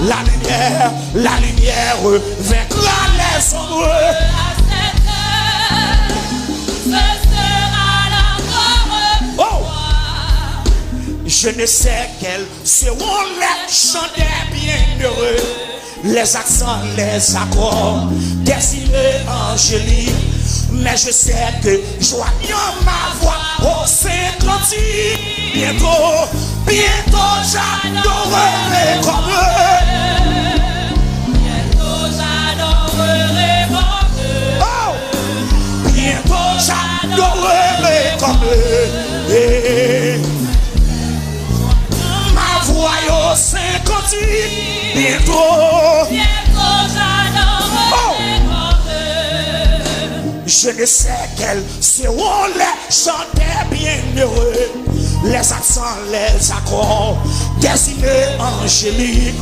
la lumière vaincra les ombres. Je ne sais quels seront les chants des bienheureux, les accents, les accords, dessinés angéliques. Mais je sais que joignant ma voix au Saint-Cantique, bientôt, bientôt j'adorerai comme eux. Bientôt j'adorerai comme eux. Oh, bientôt j'adorerai comme eux. Et ma voix au Saint-Cantique, bientôt, bientôt j'adorerai comme eux. Je ne sais quels seront les chants des bienheureux, les accents, les accords, dessinés angéliques.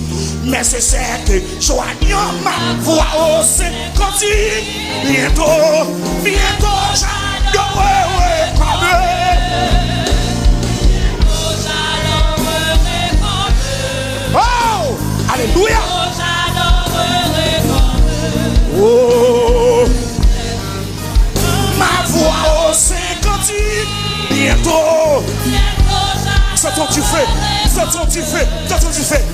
Mais je sais que joignant ma voix au Saint-Cantique, bientôt, bientôt j'adorerai comme eux. Bientôt j'adorerai comme eux. Oh, alléluia. J'adorerai comme eux. Oh. Ma voix au Saint-Cantique, bientôt. C'est ton tu fais, c'est ton tu fais, c'est ton tu fais.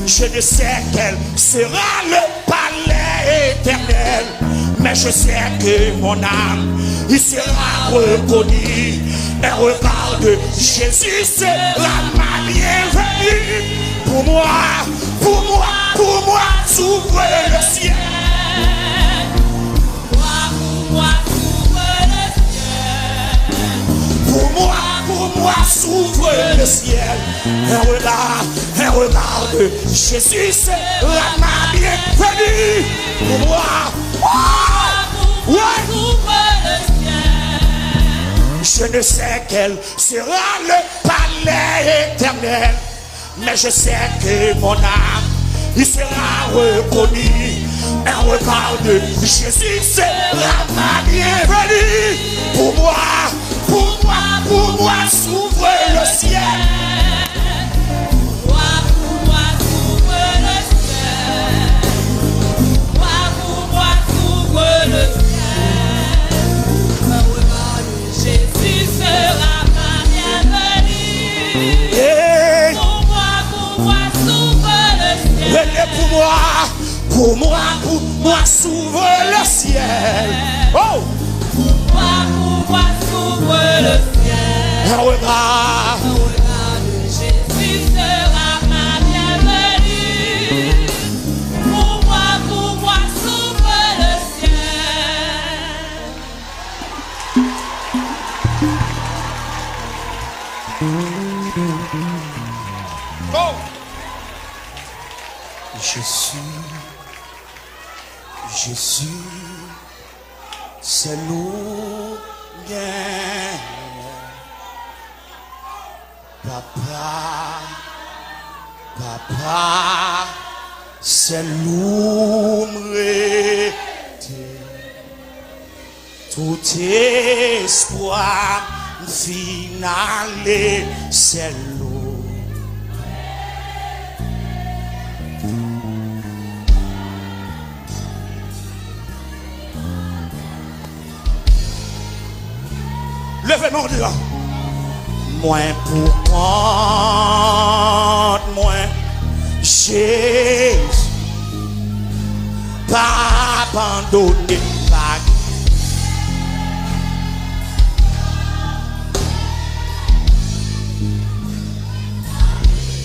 Je ne sais quel sera le palais éternel, mais je sais que mon âme, il sera reconnu. Un regard de Jésus sera ma bienvenue. Pour moi, pour moi, pour moi, s'ouvre le ciel. Pour moi, pour moi s'ouvre le ciel. Un regard de Jésus sera ma bienvenue. Pour moi, oh, ouais. Je ne sais quel sera le palais éternel, mais je sais que mon âme, il sera reconnu. Un regard de Jésus sera ma bienvenue. Pour moi, pour moi, pour moi s'ouvre le ciel. Pour moi s'ouvre le ciel. Pour moi s'ouvre le ciel. Un regard de Jésus sera ma bienvenue. Hey. Pour moi s'ouvre le ciel. Pour moi s'ouvre le ciel. Oh! Pour moi s'ouvre le ciel. Un regard de Jésus sera ma bienvenue. Pour moi s'ouvre le ciel. Oh! Jésus, c'est nous, Papa, c'est nous, tout espoir final, c'est nous. Levez-nous dehors. Moi pour compte, moi Jésus, pas abandonné, pas.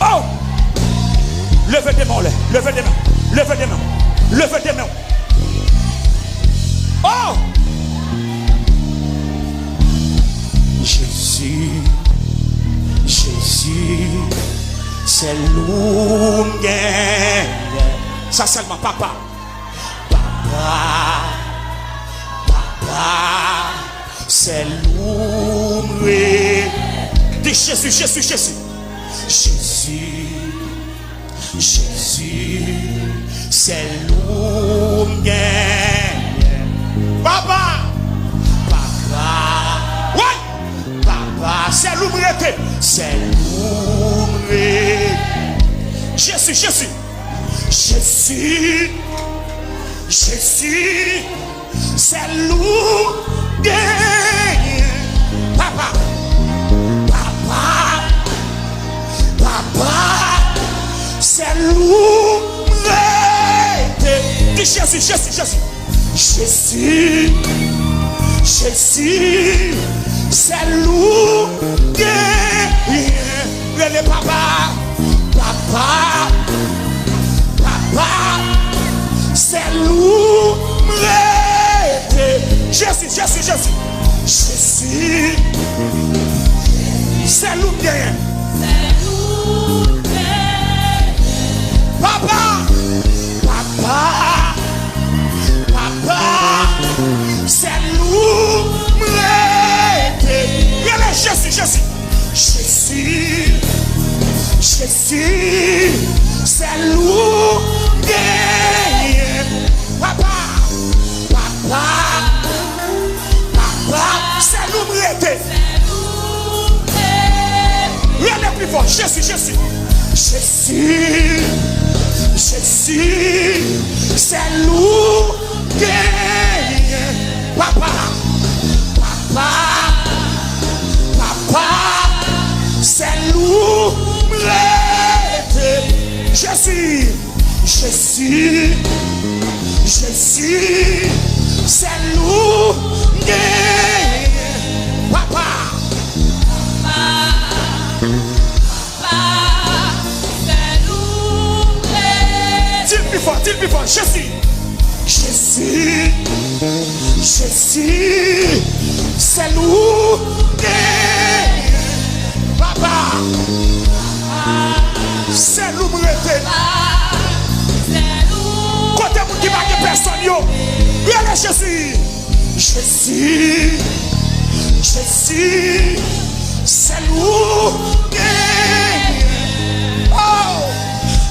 Oh! Levez des mains, levez des mains, levez des mains, levez des mains. Oh! Jésus, c'est l'homme. Ça seulement, papa, c'est l'homme. Dis Jésus, c'est l'homme. Papa. C'est l'ouvrier, c'est l'ouvrier. Jésus, Jésus, Jésus, c'est loup gagne. Papa, papa, papa, c'est loup gagne. Dis Jésus, Jésus, Jésus. Jésus, Jésus, c'est loup gagne. Le papa, papa, papa, c'est loup gagne. Jésus, Jésus, Jésus. Jésus, c'est loup gagne. Papa, papa, papa, c'est loup gagne. Jésus, Jésus. Jésus, Jésus, c'est loup gagne. Papa, papa, papa, c'est loup gagne. Rien n'est plus fort. Jésus, Jésus. Jésus, Jésus, c'est loup gagne. Papa, papa, papa, c'est loup gagne. Jésus, Jésus, Jésus, c'est loup gagne. Papa, dis le plus fort, Jésus, Jésus, Jésus, c'est loup gagne. Papa, c'est loup gagne. Côté vous qui marque personne, yo, viens Jésus, Jésus, Jésus, c'est loup gagne. Oh,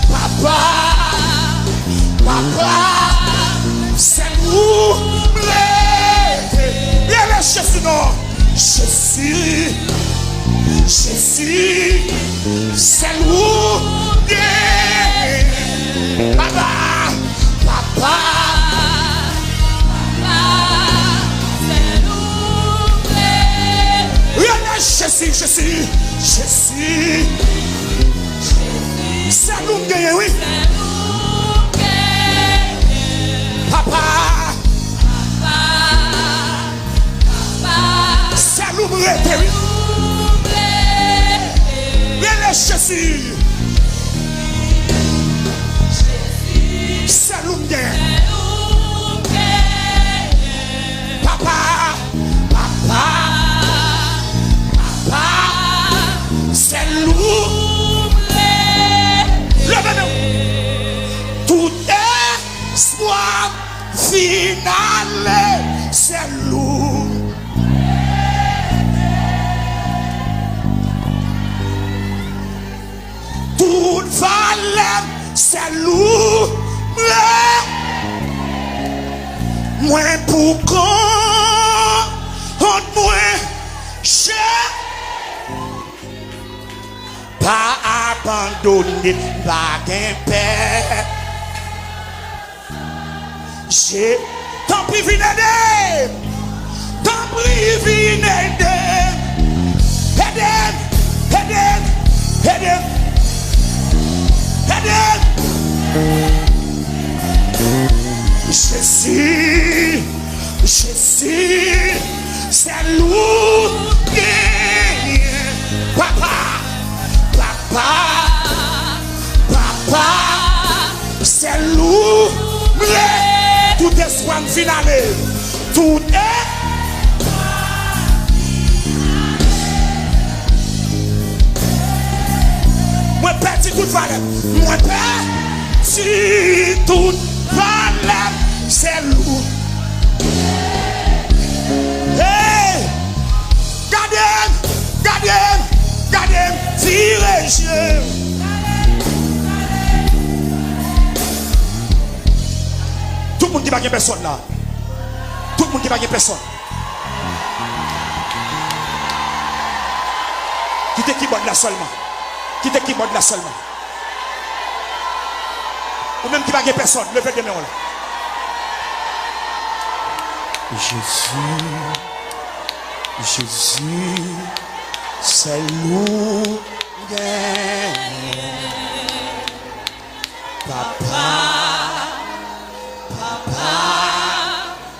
papa, papa, c'est loup gagne. Viens Jésus, non, Jésus, Jésus, c'est loup gagne. Papa, papa, c'est loup gagne. Viens Jésus, Jésus, Jésus, c'est loup gagne, oui. Papa, c'est loup gagne. Viens Jésus, c'est loup gagne. Papa, papa, papa, c'est loup gagne. Levez-nous. Tout espoir final, c'est loup. Toute valeur, c'est loup. Moins pour quand, moins cher. Pas abandonné, pas qu'un père. J'ai tant pris aider, tant pris aider. Aider. Jésus, Jésus, c'est loup gagne. Papa, papa, papa, c'est loup gagne. Tout espoir final, tout est. Moi petit toute valeur, moi petit toute valeur, c'est loup. Hey, gardez, tirez. Tout le monde qui va gagner personne là. Tout le monde qui va gagner personne. Qui te keyboard là seulement. Qui te keyboard là seulement. Ou même qui va gagner personne. Levez des mains. Jésus, c'est nous. Papa,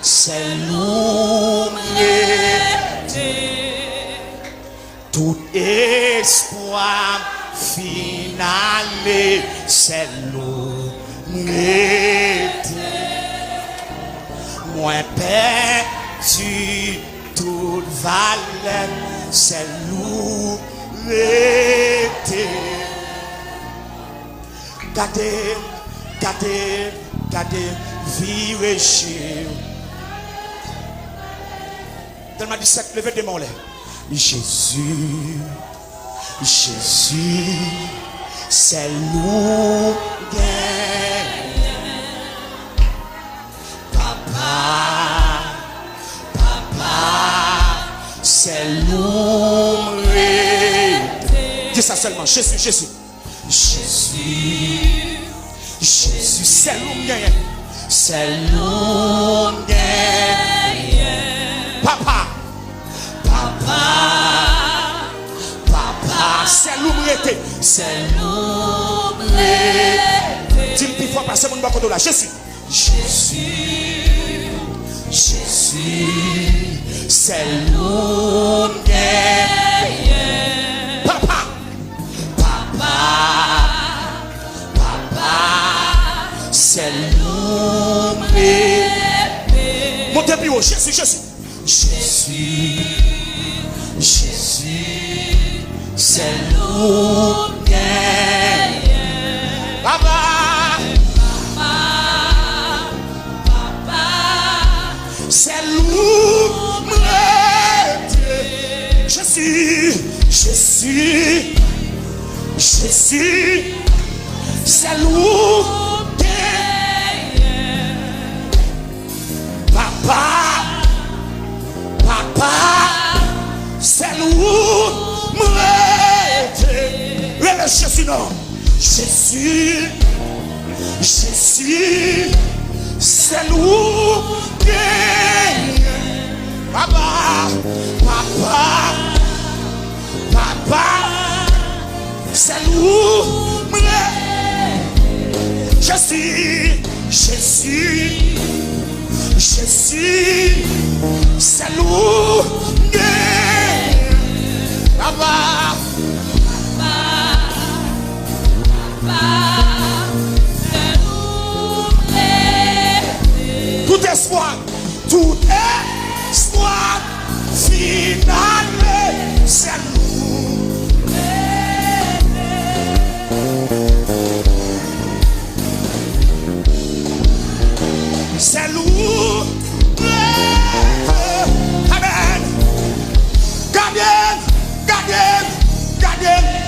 c'est nous. Tout espoir final, c'est nous. Moins perdu toute valeur, c'est nous. Gardez, vivre chez. Tellement 17, levez des mains là. Jésus, c'est nous. Papa, c'est nous. Dis ça seulement. Jésus, c'est nous. C'est nous. Papa, c'est l'oublié. C'est l'oublié. Dis-moi plus fort, parce que mon bateau là. Jésus, c'est l'oublié. Papa, c'est l'oublié. Montez plus haut, Jésus. C'est nous. Papa, c'est nous. Jésus, c'est nous. Papa, c'est nous. Jésus, non. Jésus, c'est nous. Papa, c'est nous. Jésus, c'est nous. Papa, tout espoir final, c'est nous. C'est nous. Amen. Gardez,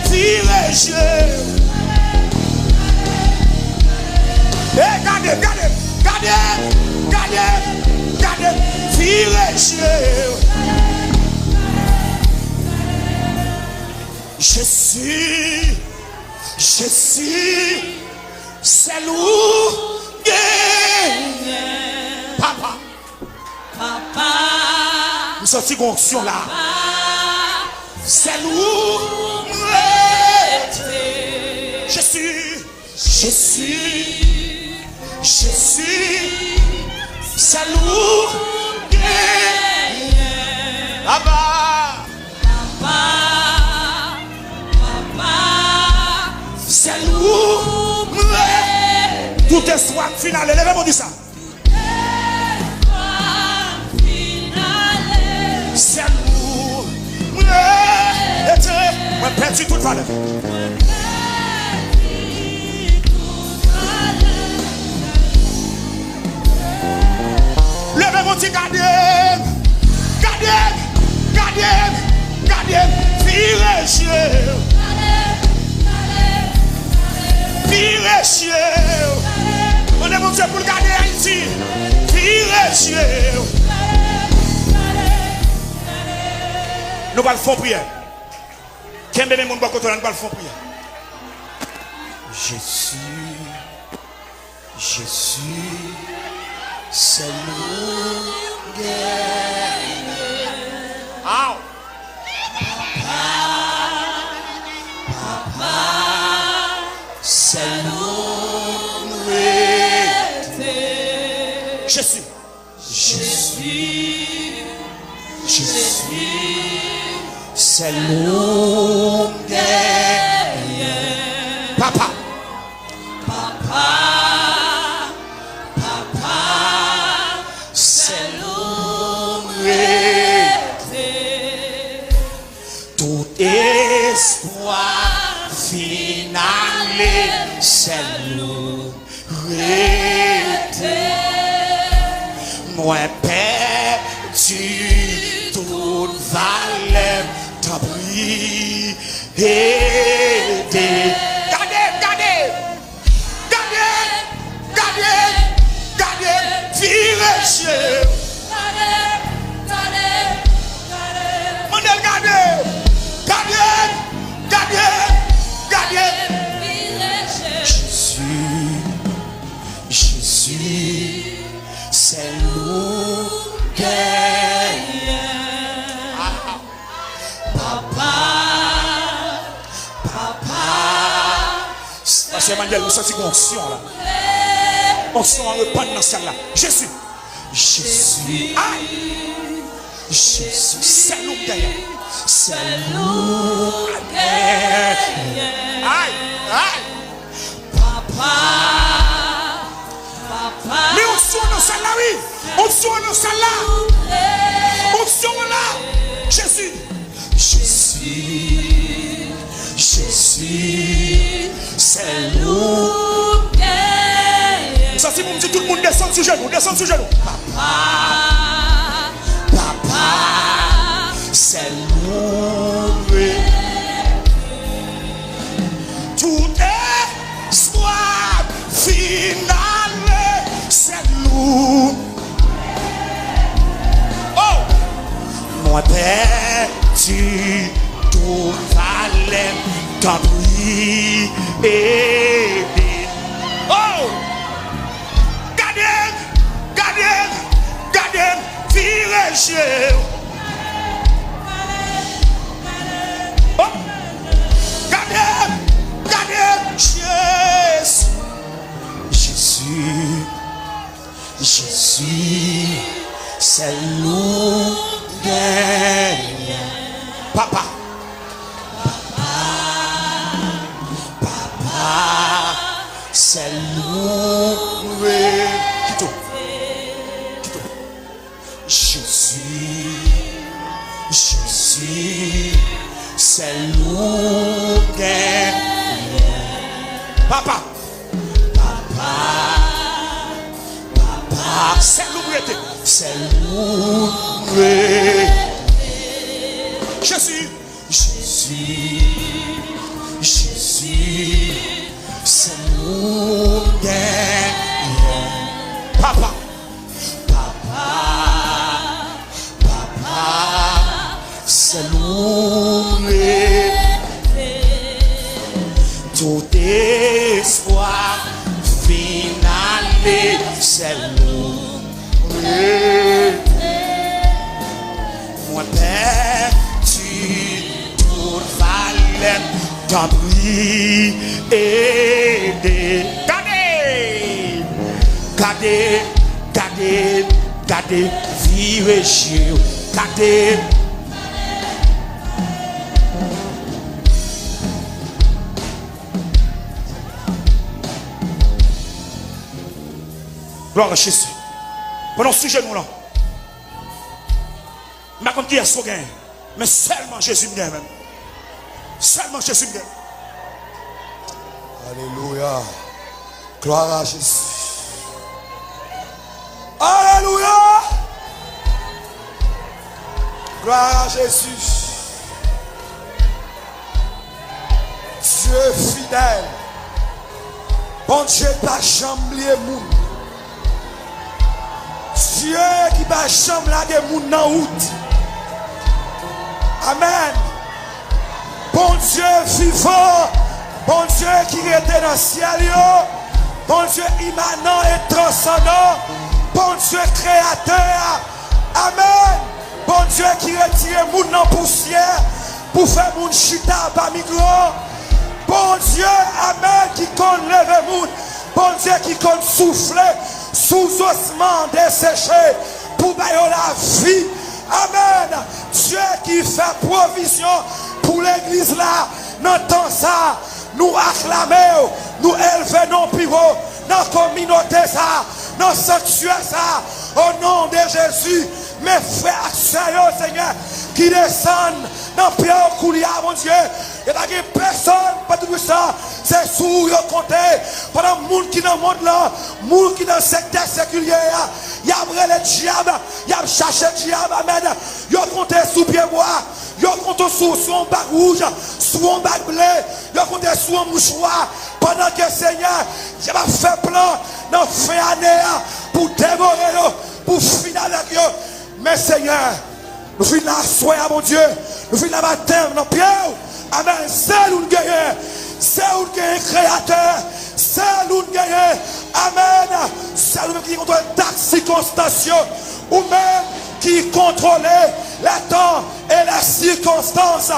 tirez. Gardez, tirez. Jésus, c'est nous. Papa, nous sortis d'onction là. C'est nous. Jésus, c'est nous. Papa, c'est nous. Tout espoir final. Levez-moi dit ça. C'est nous. Moi perdu toute valeur. Levez-moi dit gardez. Virez chier. On est mon Dieu pour garder Haïti. Virez chier. Nous allons faire prière. Qu'est-ce que nous allons faire prière? Jésus, Jésus, c'est nous. Ah. C'est nous. Jésus. Jésus. Jésus. C'est nous. Papa. C'est nous. Tout espoir final, c'est nous. Moi perdu toute valeur, t'as pris aider. Gardez, virez. Mandel, gardez. Jésus, c'est nous. Papa. Parce que Emmanuel, vous sentez une onction là. Onction en reprendre dans celle-là. Jésus. Aïe. Jésus, c'est nous gagnants. C'est nous. Aïe. Papa. Mais onction dans celle-là, oui. Onction dans celle-là. Onction là. Jésus, c'est nous. Ça c'est pour me dire tout le monde descend sur genou, Papa, c'est nous. Tout espoir final, c'est nous. Oh, moi perdu tout valait t'as pris aider. Oh, gardez, virez. Oh, gardez, Jésus, c'est nous. Papa, c'est nous. Jésus, c'est nous. Papa, c'est nous. C'est nous. Jésus, c'est nous. Papa, c'est nous. Tout espoir final, c'est nous. Moi perdu toute valeur, t'as pris aider. Gardez, virez chez vous. Gardez. Gloire à Jésus. Pendant ce genou là, je ne sais pas qui est-ce qu'on gagne, mais seulement Jésus me gagne même. Seulement Jésus me gagne. Alléluia. Gloire à Jésus. Alléluia. Gloire à Jésus. Dieu fidèle. Bon Dieu, pas chambre moun. Dieu qui va chambre là des moun dans route. Amen. Bon Dieu vivant. Bon Dieu qui était dans le ciel. Bon Dieu immanent et transcendant. Bon Dieu créateur. Amen. Bon Dieu qui retire moun en poussière pour faire moun chita par migron. Bon Dieu, amen, qui compte lever moun. Bon Dieu qui compte souffler sous ossements desséchés pour bailler la vie. Amen. Dieu qui fait provision pour l'église là. Dans temps ça, nous acclamons, nous élevons nos pivots dans la communauté ça, dans le sanctuaire ça, au nom de Jésus. Mes frères, sérieux, Seigneur, qui descendent dans le pied au coulier, mon Dieu. Il n'y a pas personne, pas tout ça. C'est sous le compté. Pendant le monde qui est dans le monde là, le monde qui est dans le secteur séculier, il y a le diable, il y a cherché le diable, amen. Il y a compté sous pied bois, il y a compté sous un bac rouge, sous un bac bleu, il y a compté sous un mouchoir. Pendant que le Seigneur, il va faire plan dans la fin d'année pour dévorer, pour finir avec eux. Mais Seigneur, nous venons la soirée, mon Dieu. Nous venons la matin, dans le pied. Amen. C'est nous gagnons. C'est nous gagnons, créateur. C'est nous gagnons. Amen. C'est nous qui contrôle les circonstances. Ou même qui contrôle les temps et les circonstances.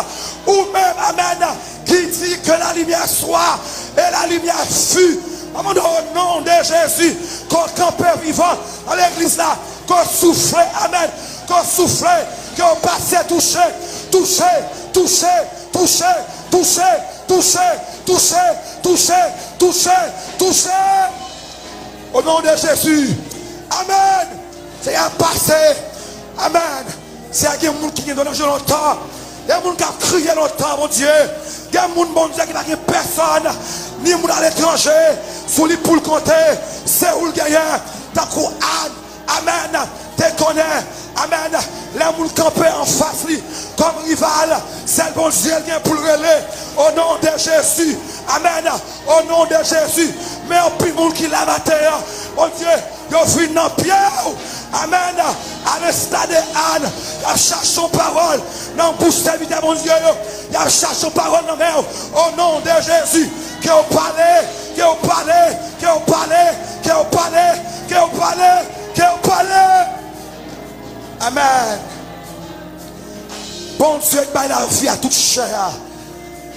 Ou même, amen, qui dit que la lumière soit et la lumière fut. Amen. Au nom de Jésus, qu'on campe vivant dans l'église là. Qu'on souffle, amen, qu'on souffle, qu'on passe toucher, toucher, toucher, toucher, toucher, toucher, toucher, toucher, toucher, toucher. Au nom de Jésus, amen. C'est un passé, amen. C'est un monde qui est donné longtemps, il y a un monde qui a crié longtemps, mon Dieu. Il y a un monde, mon Dieu, qui n'a personne, ni monde à l'étranger, sous les poules compter, c'est où le gagnant, t'as quoi, amen, te connais, amen, les gens campés en face, comme rival, c'est le bon Dieu qui est pour le relais, au nom de Jésus, amen, au nom de Jésus, mais au plus monde qui l'a maté, mon Dieu, il vient dans le pied, amen, à l'instant de Anne, il cherche son parole, dans le bouche de mon Dieu, il cherche son parole dans le au nom de Jésus, que vous parlez, que vous parlez, que vous parlez, que vous parlez, que vous parlez, que vous parlez. Amen. Bon Dieu, qui la vie à toute chair.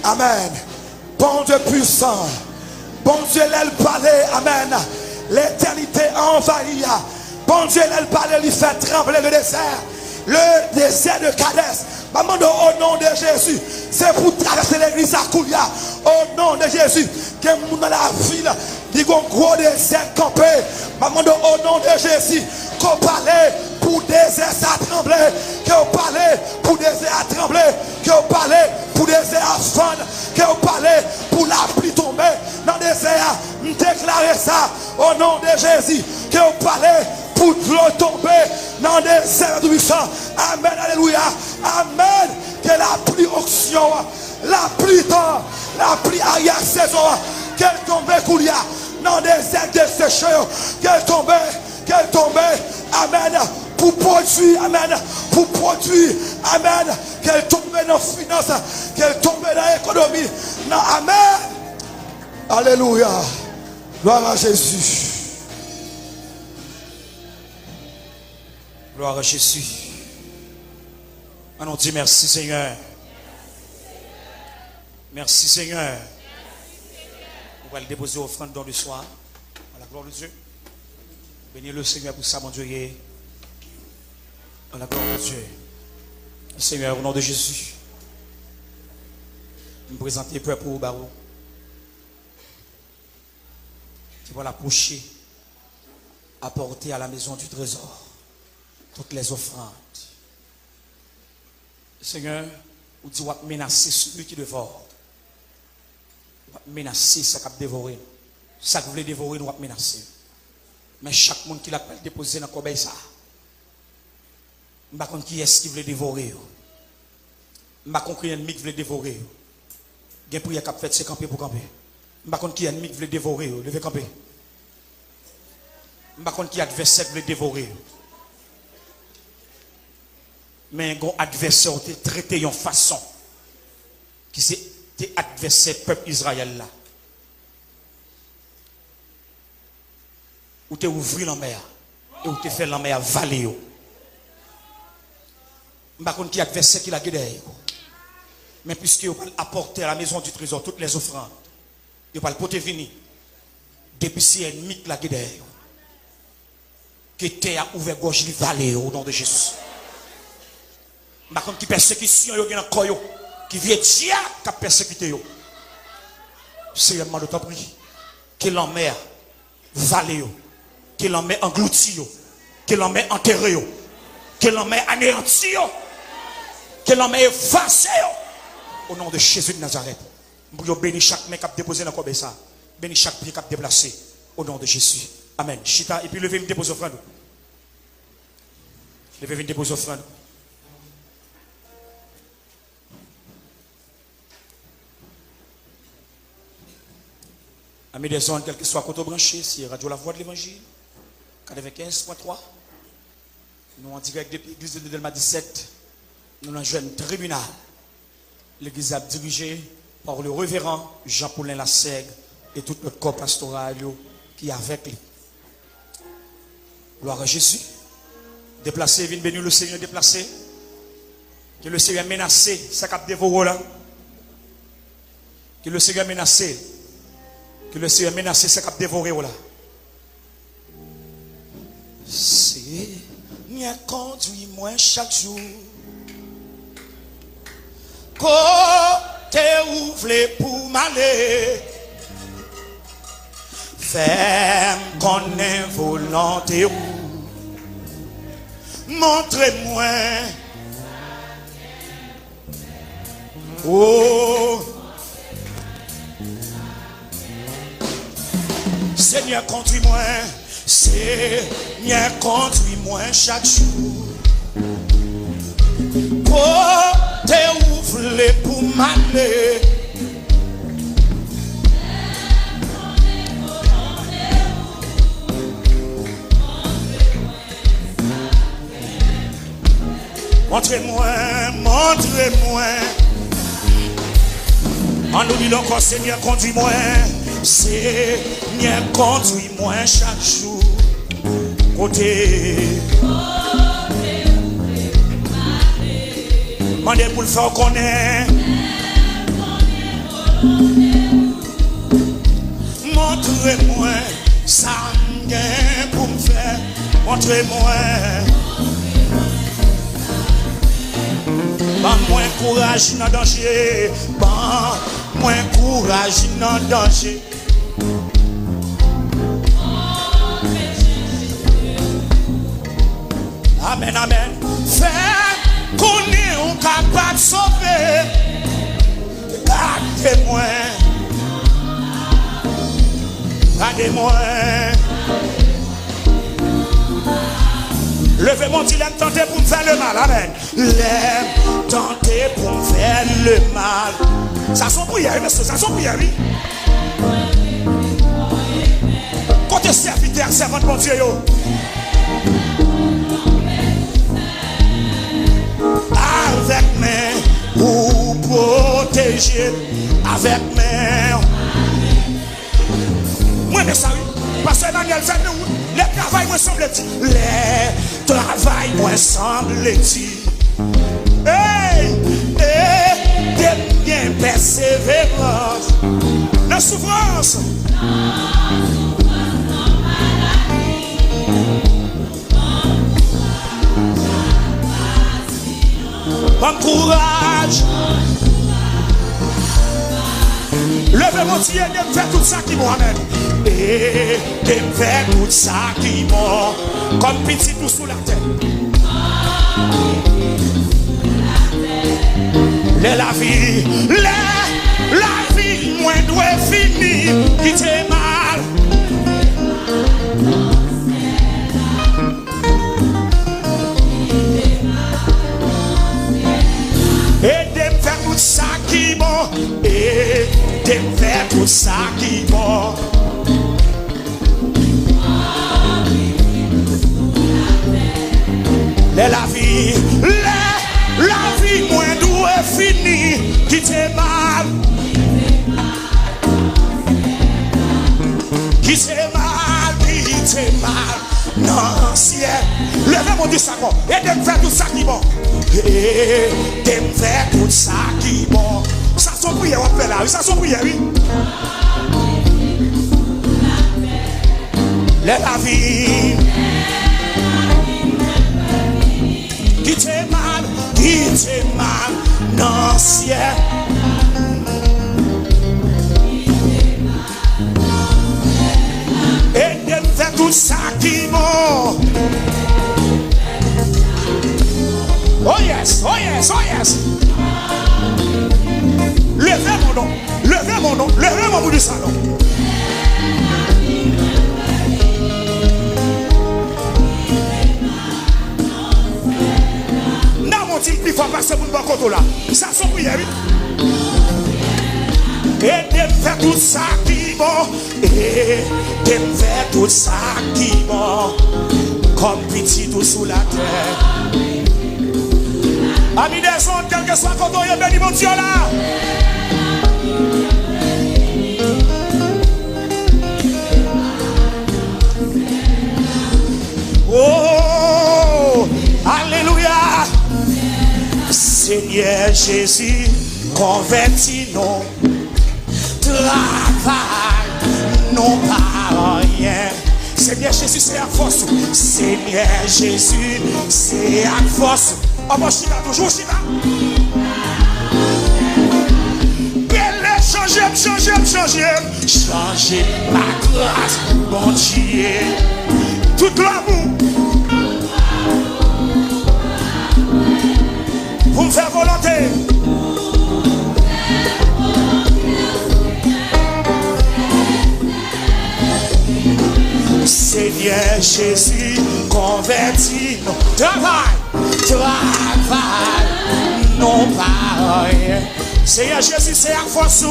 Amen. Bon Dieu puissant. Bon Dieu, l'aile parler. Amen. L'éternité envahie. Bon Dieu, l'aile parler, il fait trembler le désert. Le désert de Kadès. Maman, au nom de Jésus, c'est pour traverser l'église à Koulia. Au nom de Jésus, que nous dans la ville, il y a un gros désert campé. Maman, au nom de Jésus, qu'on parle pour désert à trembler. Qu'on parle pour désert à trembler. Qu'on parle pour désert à fendre. Qu'on parle pour la pluie tomber dans le désert. Nous déclarer ça au nom de Jésus. Qu'on parle pour l'eau tomber dans le désert du puissant. Amen, alléluia. Amen. Que la pluie onction, la pluie temps, la pluie arrière-saison, qu'elle tombe coulia dans des ailes desséchées, qu'elle tombe, amen, pour produire, amen, pour produire, amen, qu'elle tombe dans la finance, qu'elle tombe dans l'économie, non, amen. Alléluia. Gloire à Jésus. Gloire à Jésus. On dit merci Seigneur. Merci Seigneur. On va le déposer offrande dans le soir. À la gloire de Dieu. Bénis le Seigneur pour ça, mon Dieu. À la gloire de Dieu. Seigneur, au nom de Jésus. Je me présente les peuple au barreau. Qui va l'approcher. Apporter à la maison du trésor toutes les offrandes. Seigneur, vous dites, vous menacez celui qui dévore. Vous menacez ce qui a dévoré. Ça que vous voulez dévorer, nous menacer. Mais chaque monde qui l'a déposé dans le corbeille, ça. Je ne sais pas qui est-ce qui veut dévorer. Je ne sais pas qui est l'ennemi qui veut dévorer. Il y a une prière qui a fait, c'est camper pour camper. Je ne sais pas qui est l'ennemi qui veut dévorer. Levez camper. Je ne sais pas qui est l'adversaire qui veut dévorer. Mais un grand adversaire a traité en façon qui c'est adversaire peuple Israël là. Ou te ouvri la mer. Et ou te fait la mer valer. Je ne sais pas qui a verset qui l'a guidé. Mais puisque vous apporter à la maison du trésor toutes les offrandes, vous ne pouvez pas venir. Depuis si ennemi qui l'a guidé. Que terre a ouvert gorge valer au nom de Jésus. Je ne sais pas qui persécution il y a encore qui vient dire qui a persécuté. Seigneur, je te prie. Que l'emmène valer. Que l'emmène englouti. Que l'emmène enterré. Que l'emmène anéanti. Que l'homme est effacé au nom de Jésus de Nazareth. Pour bénir chaque main qui a déposé dans le corps ça. Bénir chaque pied qui a déplacé au nom de Jésus. Amen. Chita et puis levez une dépose offrande. Levez une dépose offrande. Amis des zones, quel que soit côté branché, c'est Radio La Voix de l'Évangile, 95.3. Nous en direct depuis l'église de Delma 17. Nous avons un jeune tribunal. L'église a dirigé par le révérend Jean-Paulin Lassègue et tout notre corps pastoral qui est avec lui. Gloire à Jésus. Déplacé, viens bénir le Seigneur déplacé. Que le Seigneur menacé, ça cap dévoré là. Que le Seigneur menacé. Que le Seigneur menacé, ça cap dévoré là. Seigneur conduis-moi chaque jour. Côté ouvre pour m'aller. Fais-moi connaître volonté. Montrez-moi. Oh. Seigneur, conduis-moi. Seigneur, conduis-moi chaque jour. Côté ouvre pour m'aller. Montrez-moi, montrez-moi. En nous disant encore, Seigneur, conduis-moi. Seigneur, conduis-moi chaque jour. Côté. Mandez pour le faire connaître. Montrez-moi ça pour me faire. Montrez-moi. Ban moins courage dans danger. Ban moins courage dans danger. Amen, amen. Fais qu'on est capable de sauver. Gardez-moi. Gardez-moi. Levez mon dit, l'aime tenter pour me faire le mal. Amen. L'aime tenter pour me faire le mal. Ça sont prières, monsieur. Ça sont prières, oui. Côté serviteur, servante de mon Dieu. Avec main pour protéger. Avec main. Moi, mais ça, oui. Parce que Emmanuel fait nous. Les travail, moi, semble-t-il. Les travail, moi, semble-t-il. Hey, hey, t'es bien persévérance. La souffrance. Bon courage. Levez mon Dieu, de me faire tout ça qui m'amène. Et de me faire tout ça qui m'amène. Comme petit tout sous la terre. La vie, moins doit finir. Qui t'est mal. Et de me faire tout ça qui m'amène. Et de me faire tout ça qui m'amène. La vie, moins doit finir. Qui t'est mal. Qui t'est mal. quitter mal. Non, ciel. Levez mon Dieu, ça bon. Et de me faire tout ça qui bon. Et de me faire tout ça qui bon. Ça son prière, on fait là. Ça son prière, oui. La vie. Quitter mal, non, ciel. Et de me faire tout ça qui bon. Oh yes, oh yes, oh yes. Levez mon nom, levez mon nom, levez mon bout du salon. Non, mon team, plus fort passer pour le bon côté là. Ça son prière, oui. Et de me faire tout ça qui bon. Et de me faire tout ça qui bon. Comme petit tout sous la terre. Amis des ondes, quel que soit quand on est béni, mon Dieu là. Oh, alléluia. Seigneur Jésus, convertis-nous. Travail, non pas rien. Seigneur Jésus, c'est à force. Seigneur Jésus, c'est à force. Oh, mon chita, toujours chita. Belle, changer ma grâce, mon Dieu. Toute l'amour. Pour me faire volonté. Seigneur Jésus, convertis-nous. Travail, non pas rien. Seigneur Jésus, c'est à force.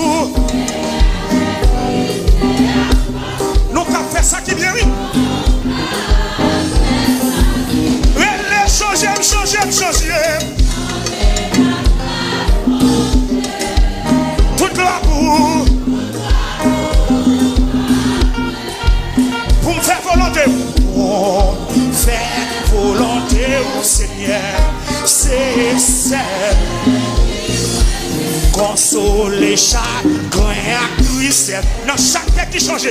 Nous avons fait ça qui vient, oui. Changer. Toute l'amour. Pour me faire volonté. Pour faire volonté au Seigneur. C'est celle. Consoler chagrin à Christ. Dans chaque tête qui change.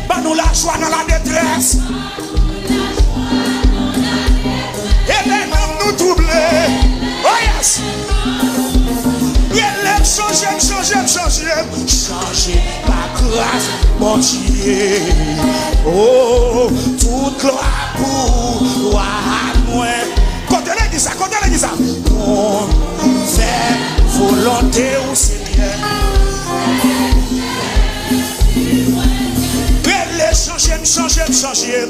Bah nous la joie dans la détresse. Et les hommes nous troubler. Oh yes. Il aime changer ma grâce, mon Dieu. Oh, toute gloire pour moi. Côté l'église, on fait volonté au Seigneur. Il aime changer.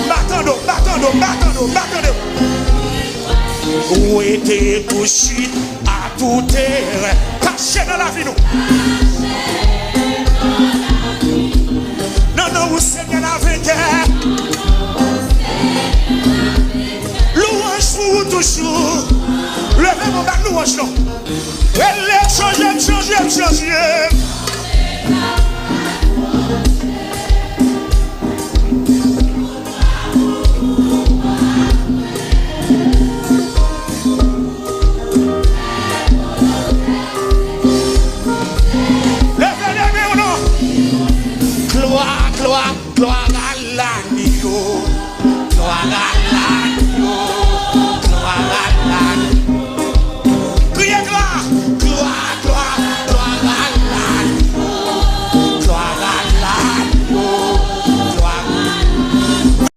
Battons. Où était tout suite à tout terre, caché dans la vie nous. Non, vous Seigneur la vainqueur. Louange pour vous toujours. Levez mon bac louange non. Elle est changée. Gloire à l'agneau, gloire à